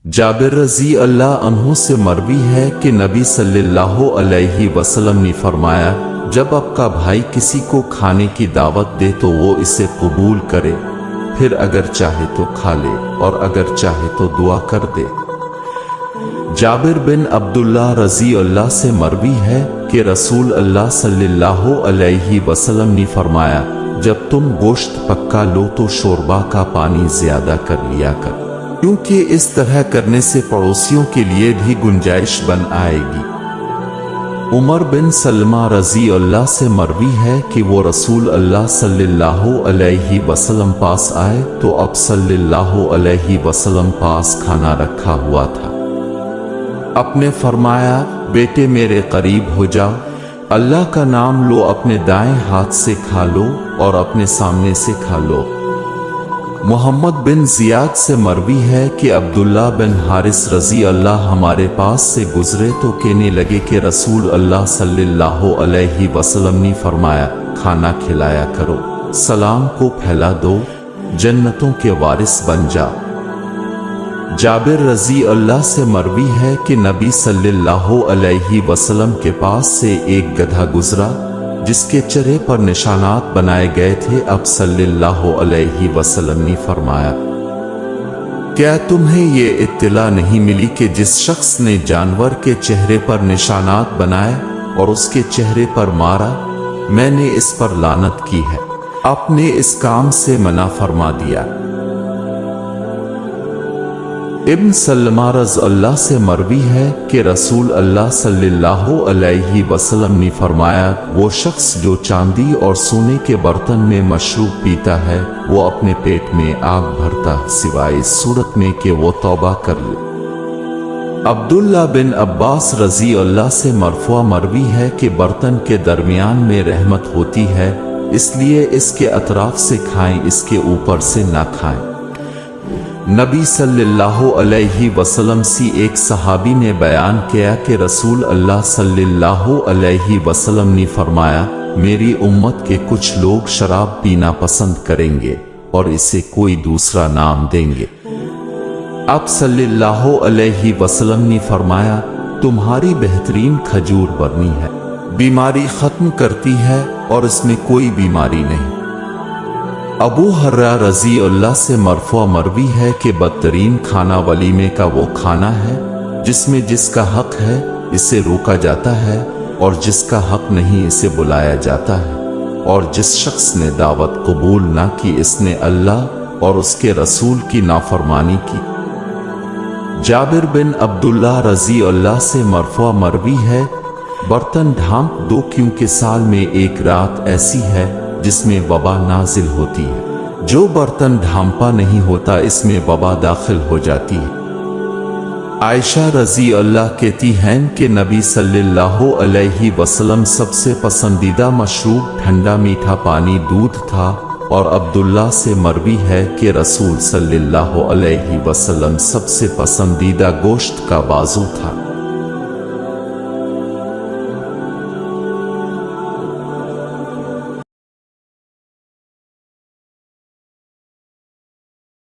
जाबिर रजी अल्लाह अन्हु से मरवी है कि नबी सल्लल्लाहु अलैहि वसल्लम ने फरमाया, जब आपका भाई किसी को खाने की दावत दे तो वो इसे कबूल करे, फिर अगर चाहे तो खा ले और अगर चाहे तो दुआ कर दे। जाबिर बिन अब्दुल्लाह रजी अल्लाह से मरवी है कि रसूल अल्लाह सल्लल्लाहु अलैहि वसल्लम ने फरमाया, जब तुम गोश्त पक्का लो तो शोरबा का पानी ज्यादा कर लिया कर, क्योंकि इस तरह करने से पड़ोसियों के लिए भी गुंजाइश बन आएगी। उमर बिन सलमा रजी अल्लाह से मरवी है कि वो रसूल अल्लाह सल्लल्लाहु अलैहि वसल्लम पास आए तो अब सल्लल्लाहु अलैहि वसल्लम पास खाना रखा हुआ था। अपने फरमाया, बेटे मेरे करीब हो जाओ, अल्लाह का नाम लो, अपने दाएं हाथ से खा लो और अपने सामने से खा लो। मोहम्मद बिन जियाद से मरवी है कि अब्दुल्ला बिन हारिस रजी अल्लाह हमारे पास से गुजरे तो कहने लगे कि रसूल अल्लाह सल्लल्लाहु अलैहि वसल्लम ने फरमाया, खाना खिलाया करो, सलाम को फैला दो, जन्नतों के वारिस बन जा। जाबिर रजी अल्लाह से मरवी है कि नबी सल्लल्लाहु अलैहि वसल्लम के पास से एक गधा गुजरा जिसके चेहरे पर निशानात बनाए गए थे। अब सल्लल्लाहु अलैहि वसल्लम ने फरमाया, क्या तुम्हें ये इत्तला नहीं मिली कि जिस शख्स ने जानवर के चेहरे पर निशानात बनाए और उसके चेहरे पर मारा, मैंने इस पर लानत की है। आपने इस काम से मना फरमा दिया। इब्न सल्मा रज़ अल्लाह से मरवी है कि रसूल अल्लाह सल्लल्लाहु अलैहि वसल्लम ने फरमाया, वो शख्स जो चांदी और सोने के बर्तन में मशरूब पीता है वो अपने पेट में आग भरता है, सिवाय इस सूरत में कि वो तौबा कर ले। अब्दुल्ला बिन अब्बास रजी अल्लाह से मरफुआ मरवी है कि बर्तन के दरमियान में रहमत होती है, इसलिए इसके अतराफ से खाएं, इसके ऊपर से ना खाएं। नबी सल्लल्लाहु अलैहि वसल्लम से एक सहाबी ने बयान किया कि रसूल अल्लाह सल्लल्लाहु अलैहि वसल्लम ने फरमाया, मेरी उम्मत के कुछ लोग शराब पीना पसंद करेंगे और इसे कोई दूसरा नाम देंगे। अब सल्लल्लाहु अलैहि वसल्लम ने फरमाया, तुम्हारी बेहतरीन खजूर बरनी है, बीमारी खत्म करती है और इसमें कोई बीमारी नहीं। अबू हर्रा रजी अल्लाह से मरफुआ मरवी है कि बदतरीन खाना वलीमे का वो खाना है जिसमें जिसका हक है इसे रोका जाता है और जिसका हक नहीं इसे बुलाया जाता है, और जिस शख्स ने दावत कबूल ना की इसने अल्लाह और उसके रसूल की नाफरमानी की। जाबिर बिन अब्दुल्लाह रजी अल्लाह से मरफुआ मरवी है, बर्तन ढांप दो क्योंकि साल में एक रात ऐसी है जिसमें वबा नाजिल होती है, जो बर्तन ढांपा नहीं होता इसमें वबा दाखिल हो जाती है। आयशा रजी अल्लाह कहती हैं कि नबी सल्लल्लाहु अलैहि वसल्लम सबसे पसंदीदा मशरूब ठंडा मीठा पानी दूध था, और अब्दुल्ला से मरवी है कि रसूल सल्लल्लाहु अलैहि वसल्लम सबसे पसंदीदा गोश्त का बाजू था।